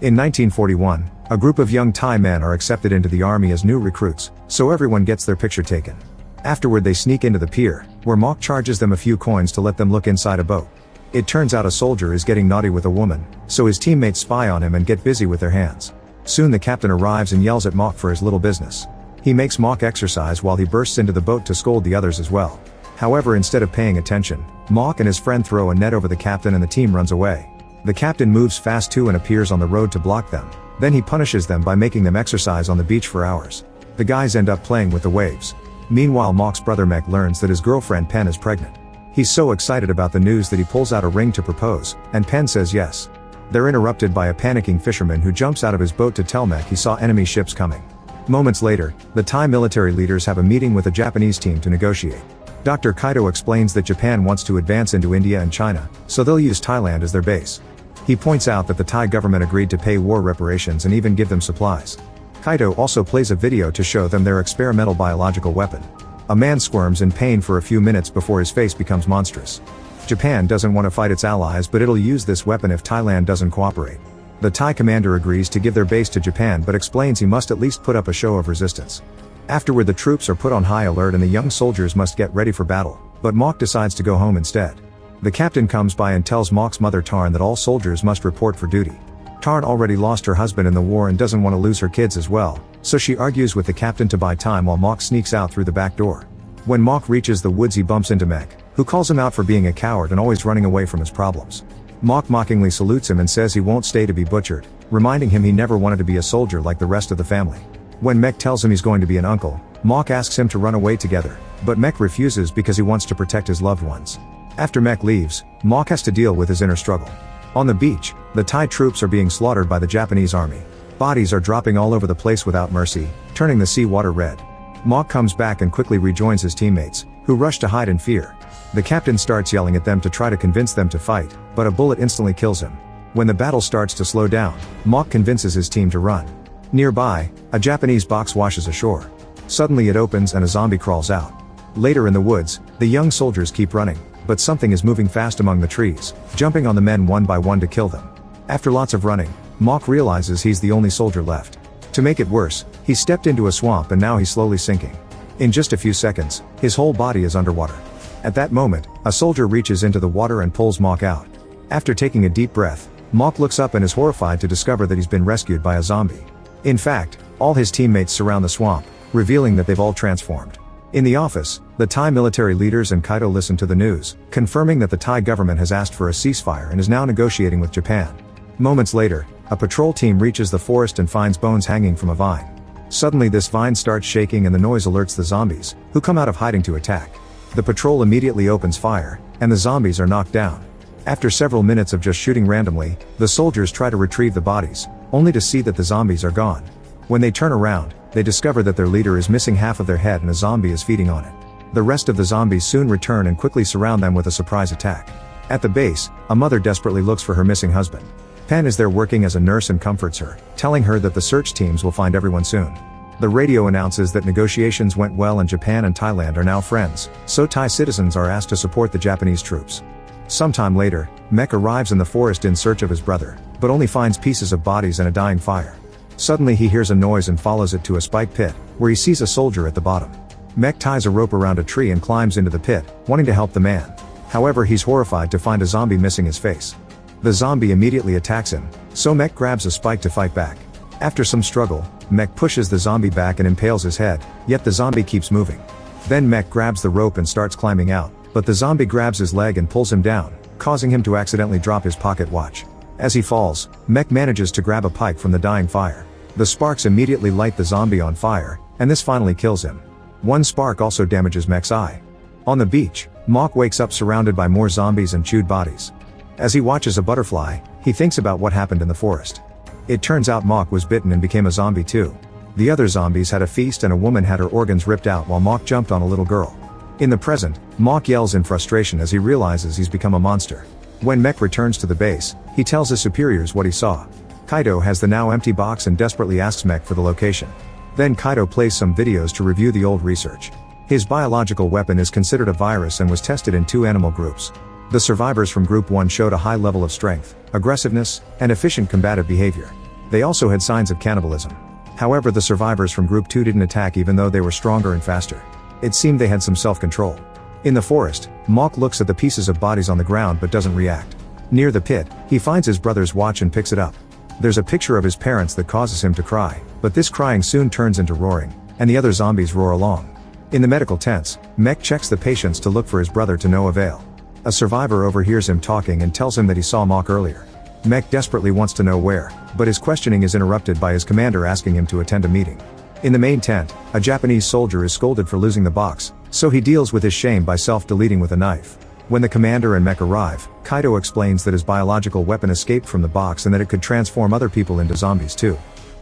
In 1941, a group of young Thai men are accepted into the army as new recruits, so everyone gets their picture taken. Afterward they sneak into the pier, where Mok charges them a few coins to let them look inside a boat. It turns out a soldier is getting naughty with a woman, so his teammates spy on him and get busy with their hands. Soon the captain arrives and yells at Mok for his little business. He makes Mok exercise while he bursts into the boat to scold the others as well. However, instead of paying attention, Mok and his friend throw a net over the captain and the team runs away. The captain moves fast too and appears on the road to block them. Then he punishes them by making them exercise on the beach for hours. The guys end up playing with the waves. Meanwhile, Mok's brother Mek learns that his girlfriend Pen is pregnant. He's so excited about the news that he pulls out a ring to propose, and Pen says yes. They're interrupted by a panicking fisherman who jumps out of his boat to tell Mek he saw enemy ships coming. Moments later, the Thai military leaders have a meeting with a Japanese team to negotiate. Dr. Kaito explains that Japan wants to advance into India and China, so they'll use Thailand as their base. He points out that the Thai government agreed to pay war reparations and even give them supplies. Kaito also plays a video to show them their experimental biological weapon. A man squirms in pain for a few minutes before his face becomes monstrous. Japan doesn't want to fight its allies, but it'll use this weapon if Thailand doesn't cooperate. The Thai commander agrees to give their base to Japan but explains he must at least put up a show of resistance. Afterward the troops are put on high alert and the young soldiers must get ready for battle, but Mok decides to go home instead. The captain comes by and tells Mok's mother Tarn that all soldiers must report for duty. Tarn already lost her husband in the war and doesn't want to lose her kids as well, so she argues with the captain to buy time while Mok sneaks out through the back door. When Mok reaches the woods he bumps into Mek, who calls him out for being a coward and always running away from his problems. Mok mockingly salutes him and says he won't stay to be butchered, reminding him he never wanted to be a soldier like the rest of the family. When Mek tells him he's going to be an uncle, Mok asks him to run away together, but Mek refuses because he wants to protect his loved ones. After Mek leaves, Mok has to deal with his inner struggle. On the beach, the Thai troops are being slaughtered by the Japanese army. Bodies are dropping all over the place without mercy, turning the sea water red. Mok comes back and quickly rejoins his teammates, who rush to hide in fear. The captain starts yelling at them to try to convince them to fight, but a bullet instantly kills him. When the battle starts to slow down, Mok convinces his team to run. Nearby, a Japanese box washes ashore. Suddenly it opens and a zombie crawls out. Later in the woods, the young soldiers keep running, but something is moving fast among the trees, jumping on the men one by one to kill them. After lots of running, Mok realizes he's the only soldier left. To make it worse, he stepped into a swamp and now he's slowly sinking. In just a few seconds, his whole body is underwater. At that moment, a soldier reaches into the water and pulls Mok out. After taking a deep breath, Mok looks up and is horrified to discover that he's been rescued by a zombie. In fact, all his teammates surround the swamp, revealing that they've all transformed. In the office, the Thai military leaders and Kaito listen to the news, confirming that the Thai government has asked for a ceasefire and is now negotiating with Japan. Moments later, a patrol team reaches the forest and finds bones hanging from a vine. Suddenly this vine starts shaking and the noise alerts the zombies, who come out of hiding to attack. The patrol immediately opens fire, and the zombies are knocked down. After several minutes of just shooting randomly, the soldiers try to retrieve the bodies, only to see that the zombies are gone. When they turn around, they discover that their leader is missing half of their head and a zombie is feeding on it. The rest of the zombies soon return and quickly surround them with a surprise attack. At the base, a mother desperately looks for her missing husband. Pen is there working as a nurse and comforts her, telling her that the search teams will find everyone soon. The radio announces that negotiations went well and Japan and Thailand are now friends, so Thai citizens are asked to support the Japanese troops. Sometime later, Mek arrives in the forest in search of his brother, but only finds pieces of bodies and a dying fire. Suddenly he hears a noise and follows it to a spike pit, where he sees a soldier at the bottom. Mek ties a rope around a tree and climbs into the pit, wanting to help the man. However, he's horrified to find a zombie missing his face. The zombie immediately attacks him, so Mek grabs a spike to fight back. After some struggle, Mek pushes the zombie back and impales his head, yet the zombie keeps moving. Then Mek grabs the rope and starts climbing out, but the zombie grabs his leg and pulls him down, causing him to accidentally drop his pocket watch. As he falls, Mek manages to grab a pike from the dying fire. The sparks immediately light the zombie on fire, and this finally kills him. One spark also damages Mek's eye. On the beach, Mok wakes up surrounded by more zombies and chewed bodies. As he watches a butterfly, he thinks about what happened in the forest. It turns out Mok was bitten and became a zombie too. The other zombies had a feast and a woman had her organs ripped out while Mok jumped on a little girl. In the present, Mok yells in frustration as he realizes he's become a monster. When Mek returns to the base, he tells his superiors what he saw. Kaito has the now empty box and desperately asks Mek for the location. Then Kaito plays some videos to review the old research. His biological weapon is considered a virus and was tested in 2 animal groups. The survivors from Group 1 showed a high level of strength, aggressiveness, and efficient combative behavior. They also had signs of cannibalism. However, the survivors from Group 2 didn't attack even though they were stronger and faster. It seemed they had some self-control. In the forest, Mok looks at the pieces of bodies on the ground but doesn't react. Near the pit, he finds his brother's watch and picks it up. There's a picture of his parents that causes him to cry, but this crying soon turns into roaring, and the other zombies roar along. In the medical tents, Mek checks the patients to look for his brother to no avail. A survivor overhears him talking and tells him that he saw Mok earlier. Mek desperately wants to know where, but his questioning is interrupted by his commander asking him to attend a meeting. In the main tent, a Japanese soldier is scolded for losing the box, so he deals with his shame by self-deleting with a knife. When the commander and Mek arrive, Kaido explains that his biological weapon escaped from the box and that it could transform other people into zombies too.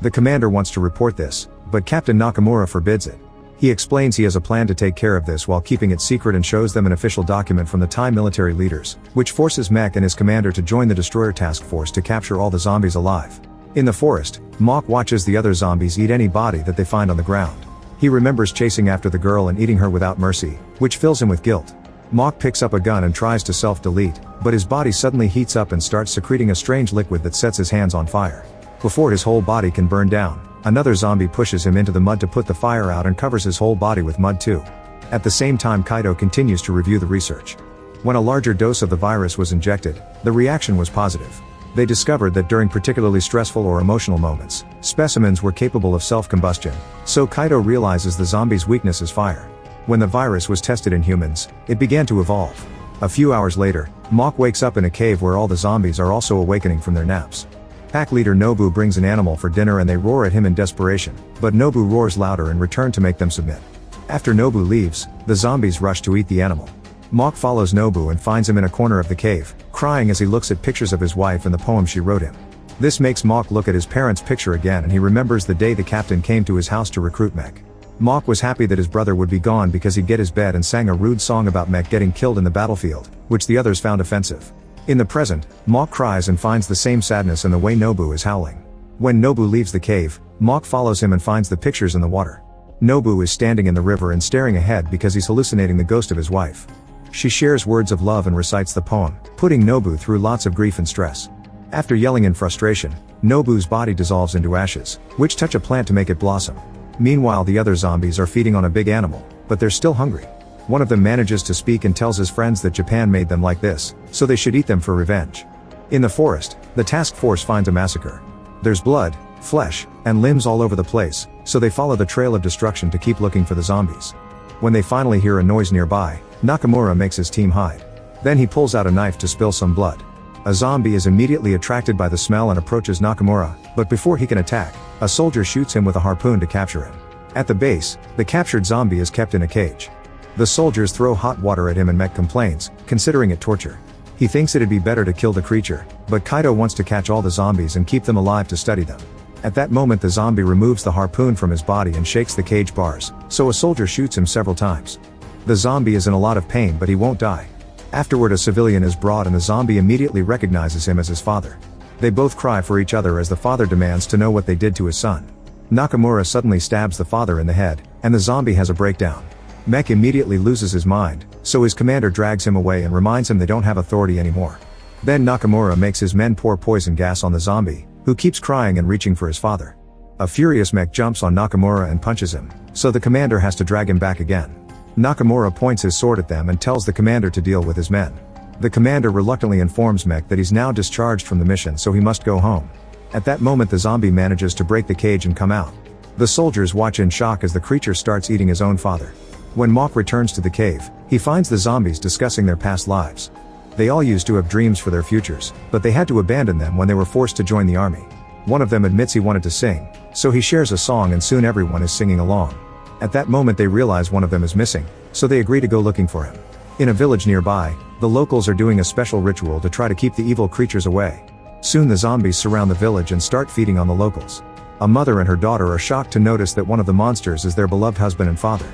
The commander wants to report this, but Captain Nakamura forbids it. He explains he has a plan to take care of this while keeping it secret and shows them an official document from the Thai military leaders, which forces Mek and his commander to join the destroyer task force to capture all the zombies alive. In the forest, Mok watches the other zombies eat any body that they find on the ground. He remembers chasing after the girl and eating her without mercy, which fills him with guilt. Mok picks up a gun and tries to self-delete, but his body suddenly heats up and starts secreting a strange liquid that sets his hands on fire. Before his whole body can burn down, another zombie pushes him into the mud to put the fire out and covers his whole body with mud too. At the same time, Kaido continues to review the research. When a larger dose of the virus was injected, the reaction was positive. They discovered that during particularly stressful or emotional moments, specimens were capable of self-combustion, so Kaido realizes the zombie's weakness is fire. When the virus was tested in humans, it began to evolve. A few hours later, Mok wakes up in a cave where all the zombies are also awakening from their naps. Pack leader Nobu brings an animal for dinner and they roar at him in desperation, but Nobu roars louder in return to make them submit. After Nobu leaves, the zombies rush to eat the animal. Mok follows Nobu and finds him in a corner of the cave, crying as he looks at pictures of his wife and the poem she wrote him. This makes Mok look at his parents' picture again and he remembers the day the captain came to his house to recruit Mek. Mok was happy that his brother would be gone because he'd get his bed and sang a rude song about Mek getting killed in the battlefield, which the others found offensive. In the present, Mok cries and finds the same sadness in the way Nobu is howling. When Nobu leaves the cave, Mok follows him and finds the pictures in the water. Nobu is standing in the river and staring ahead because he's hallucinating the ghost of his wife. She shares words of love and recites the poem, putting Nobu through lots of grief and stress. After yelling in frustration, Nobu's body dissolves into ashes, which touch a plant to make it blossom. Meanwhile, the other zombies are feeding on a big animal, but they're still hungry. One of them manages to speak and tells his friends that Japan made them like this, so they should eat them for revenge. In the forest, the task force finds a massacre. There's blood, flesh, and limbs all over the place, so they follow the trail of destruction to keep looking for the zombies. When they finally hear a noise nearby, Nakamura makes his team hide. Then he pulls out a knife to spill some blood. A zombie is immediately attracted by the smell and approaches Nakamura, but before he can attack, a soldier shoots him with a harpoon to capture him. At the base, the captured zombie is kept in a cage. The soldiers throw hot water at him and Mek complains, considering it torture. He thinks it'd be better to kill the creature, but Kaido wants to catch all the zombies and keep them alive to study them. At that moment, the zombie removes the harpoon from his body and shakes the cage bars, so a soldier shoots him several times. The zombie is in a lot of pain but he won't die. Afterward, a civilian is brought and the zombie immediately recognizes him as his father. They both cry for each other as the father demands to know what they did to his son. Nakamura suddenly stabs the father in the head, and the zombie has a breakdown. Mek immediately loses his mind, so his commander drags him away and reminds him they don't have authority anymore. Then Nakamura makes his men pour poison gas on the zombie, who keeps crying and reaching for his father. A furious Mek jumps on Nakamura and punches him, so the commander has to drag him back again. Nakamura points his sword at them and tells the commander to deal with his men. The commander reluctantly informs Mek that he's now discharged from the mission, so he must go home. At that moment, the zombie manages to break the cage and come out. The soldiers watch in shock as the creature starts eating his own father. When Mok returns to the cave, he finds the zombies discussing their past lives. They all used to have dreams for their futures, but they had to abandon them when they were forced to join the army. One of them admits he wanted to sing, so he shares a song and soon everyone is singing along. At that moment, they realize one of them is missing, so they agree to go looking for him. In a village nearby, the locals are doing a special ritual to try to keep the evil creatures away. Soon the zombies surround the village and start feeding on the locals. A mother and her daughter are shocked to notice that one of the monsters is their beloved husband and father.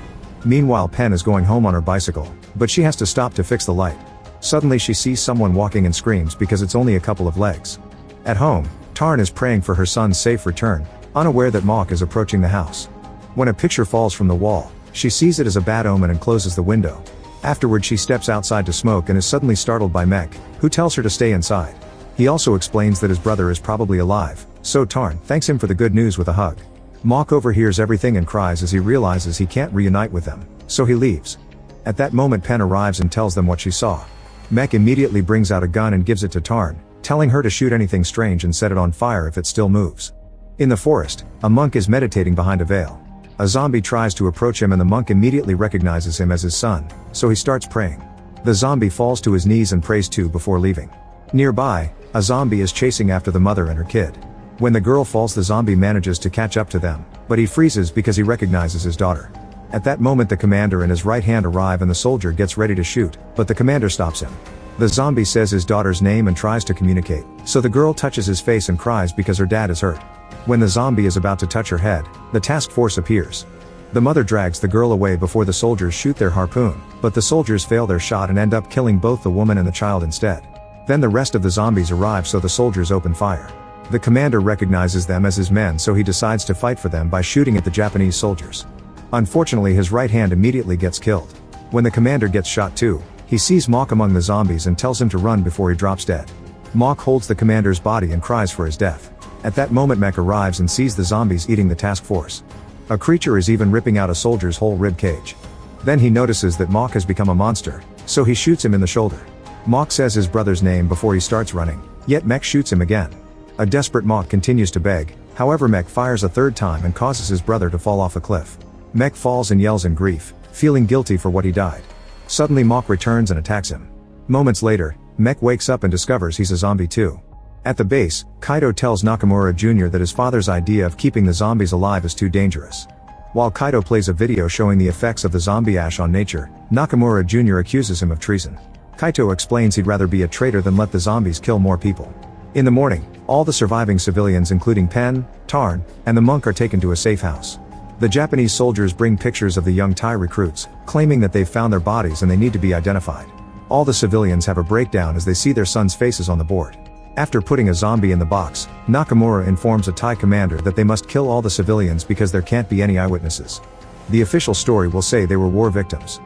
Meanwhile, Pen is going home on her bicycle, but she has to stop to fix the light. Suddenly she sees someone walking and screams because it's only a couple of legs. At home, Tarn is praying for her son's safe return, unaware that Mok is approaching the house. When a picture falls from the wall, she sees it as a bad omen and closes the window. Afterward, she steps outside to smoke and is suddenly startled by Mek, who tells her to stay inside. He also explains that his brother is probably alive, So Tarn thanks him for the good news with a hug. Mok overhears everything and cries as he realizes he can't reunite with them, so he leaves. At that moment Pen arrives and tells them what she saw. Mek immediately brings out a gun and gives it to Tarn, telling her to shoot anything strange and set it on fire if it still moves. In the forest, a monk is meditating behind a veil. A zombie tries to approach him and the monk immediately recognizes him as his son, so he starts praying. The zombie falls to his knees and prays too before leaving. Nearby, a zombie is chasing after the mother and her kid. When the girl falls, the zombie manages to catch up to them, but he freezes because he recognizes his daughter. At that moment the commander and his right hand arrive and the soldier gets ready to shoot, but the commander stops him. The zombie says his daughter's name and tries to communicate, so the girl touches his face and cries because her dad is hurt. When the zombie is about to touch her head, the task force appears. The mother drags the girl away before the soldiers shoot their harpoon, but the soldiers fail their shot and end up killing both the woman and the child instead. Then the rest of the zombies arrive, so the soldiers open fire. The commander recognizes them as his men, so he decides to fight for them by shooting at the Japanese soldiers. Unfortunately his right hand immediately gets killed. When the commander gets shot too, he sees Mok among the zombies and tells him to run before he drops dead. Mok holds the commander's body and cries for his death. At that moment Mek arrives and sees the zombies eating the task force. A creature is even ripping out a soldier's whole rib cage. Then he notices that Mok has become a monster, so he shoots him in the shoulder. Mok says his brother's name before he starts running, yet Mek shoots him again. A desperate Mok continues to beg, however Mek fires a third time and causes his brother to fall off a cliff. Mek falls and yells in grief, feeling guilty for what he died. Suddenly Mok returns and attacks him. Moments later, Mek wakes up and discovers he's a zombie too. At the base, Kaido tells Nakamura Jr. that his father's idea of keeping the zombies alive is too dangerous. While Kaido plays a video showing the effects of the zombie ash on nature, Nakamura Jr. accuses him of treason. Kaito explains he'd rather be a traitor than let the zombies kill more people. In the morning, all the surviving civilians including Pen, Tarn, and the monk are taken to a safe house. The Japanese soldiers bring pictures of the young Thai recruits, claiming that they've found their bodies and they need to be identified. All the civilians have a breakdown as they see their sons' faces on the board. After putting a zombie in the box, Nakamura informs a Thai commander that they must kill all the civilians because there can't be any eyewitnesses. The official story will say they were war victims.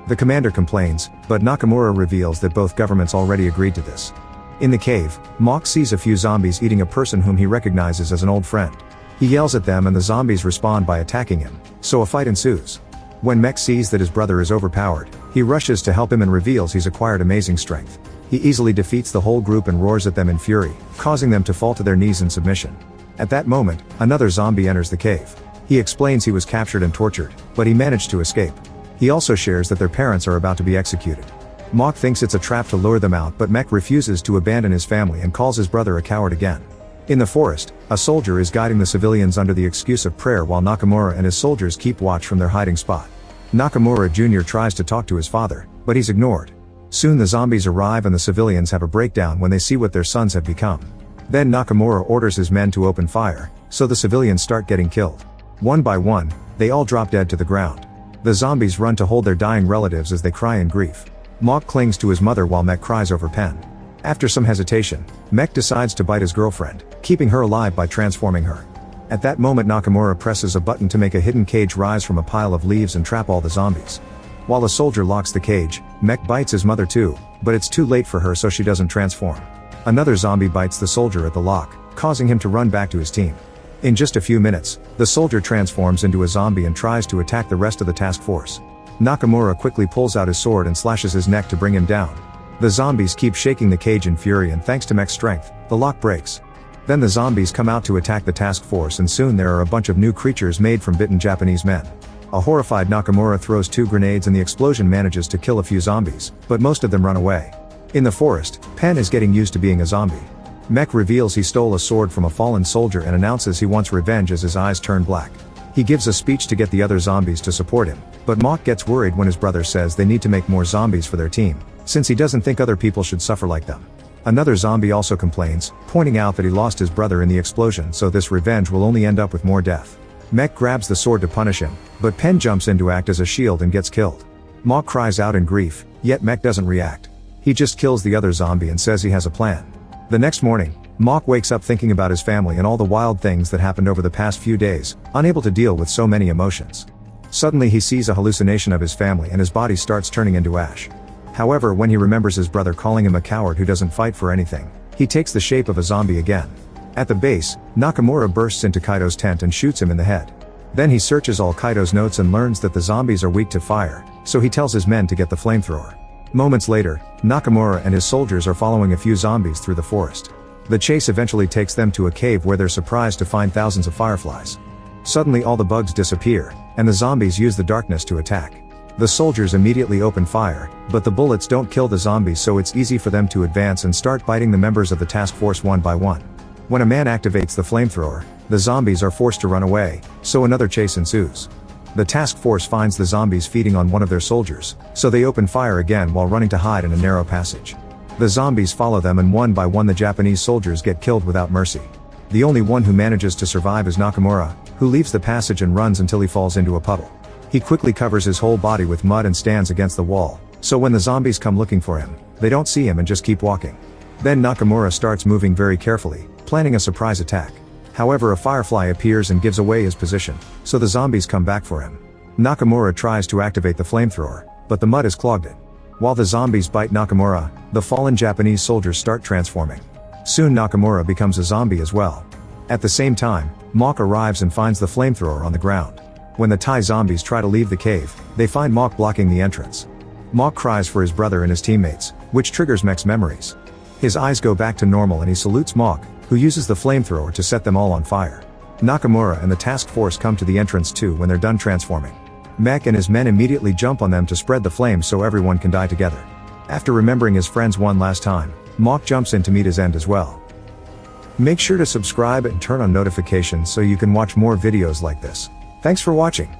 The commander complains, but Nakamura reveals that both governments already agreed to this. In the cave, Mok sees a few zombies eating a person whom he recognizes as an old friend. He yells at them and the zombies respond by attacking him, so a fight ensues. When Mek sees that his brother is overpowered, he rushes to help him and reveals he's acquired amazing strength. He easily defeats the whole group and roars at them in fury, causing them to fall to their knees in submission. At that moment, another zombie enters the cave. He explains he was captured and tortured, but he managed to escape. He also shares that their parents are about to be executed. Mok thinks it's a trap to lure them out, but Mek refuses to abandon his family and calls his brother a coward again. In the forest, a soldier is guiding the civilians under the excuse of prayer while Nakamura and his soldiers keep watch from their hiding spot. Nakamura Jr. tries to talk to his father, but he's ignored. Soon the zombies arrive and the civilians have a breakdown when they see what their sons have become. Then Nakamura orders his men to open fire, so the civilians start getting killed. One by one, they all drop dead to the ground. The zombies run to hold their dying relatives as they cry in grief. Mok clings to his mother while Mek cries over Pen. After some hesitation, Mek decides to bite his girlfriend, keeping her alive by transforming her. At that moment Nakamura presses a button to make a hidden cage rise from a pile of leaves and trap all the zombies. While a soldier locks the cage, Mek bites his mother too, but it's too late for her so she doesn't transform. Another zombie bites the soldier at the lock, causing him to run back to his team. In just a few minutes, the soldier transforms into a zombie and tries to attack the rest of the task force. Nakamura quickly pulls out his sword and slashes his neck to bring him down. The zombies keep shaking the cage in fury and thanks to Mek's strength, the lock breaks. Then the zombies come out to attack the task force and soon there are a bunch of new creatures made from bitten Japanese men. A horrified Nakamura throws 2 grenades and the explosion manages to kill a few zombies, but most of them run away. In the forest, Pen is getting used to being a zombie. Mek reveals he stole a sword from a fallen soldier and announces he wants revenge as his eyes turn black. He gives a speech to get the other zombies to support him, but Mok gets worried when his brother says they need to make more zombies for their team, since he doesn't think other people should suffer like them. Another zombie also complains, pointing out that he lost his brother in the explosion, so this revenge will only end up with more death. Mek grabs the sword to punish him, but Pen jumps in to act as a shield and gets killed. Mok cries out in grief, yet Mek doesn't react. He just kills the other zombie and says he has a plan. The next morning, Mok wakes up thinking about his family and all the wild things that happened over the past few days, unable to deal with so many emotions. Suddenly he sees a hallucination of his family and his body starts turning into ash. However, when he remembers his brother calling him a coward who doesn't fight for anything, he takes the shape of a zombie again. At the base, Nakamura bursts into Kaido's tent and shoots him in the head. Then he searches all Kaido's notes and learns that the zombies are weak to fire, so he tells his men to get the flamethrower. Moments later, Nakamura and his soldiers are following a few zombies through the forest. The chase eventually takes them to a cave where they're surprised to find thousands of fireflies. Suddenly all the bugs disappear, and the zombies use the darkness to attack. The soldiers immediately open fire, but the bullets don't kill the zombies, so it's easy for them to advance and start biting the members of the task force one by one. When a man activates the flamethrower, the zombies are forced to run away, so another chase ensues. The task force finds the zombies feeding on one of their soldiers, so they open fire again while running to hide in a narrow passage. The zombies follow them, and one by one the Japanese soldiers get killed without mercy. The only one who manages to survive is Nakamura, who leaves the passage and runs until he falls into a puddle. He quickly covers his whole body with mud and stands against the wall, so when the zombies come looking for him, they don't see him and just keep walking. Then Nakamura starts moving very carefully, planning a surprise attack. However, a firefly appears and gives away his position, so the zombies come back for him. Nakamura tries to activate the flamethrower, but the mud has clogged it. While the zombies bite Nakamura, the fallen Japanese soldiers start transforming. Soon Nakamura becomes a zombie as well. At the same time, Mok arrives and finds the flamethrower on the ground. When the Thai zombies try to leave the cave, they find Mok blocking the entrance. Mok cries for his brother and his teammates, which triggers Mek's memories. His eyes go back to normal and he salutes Mok, who uses the flamethrower to set them all on fire. Nakamura and the task force come to the entrance too when they're done transforming. Mek and his men immediately jump on them to spread the flames so everyone can die together. After remembering his friends one last time, Mok jumps in to meet his end as well. Make sure to subscribe and turn on notifications so you can watch more videos like this. Thanks for watching.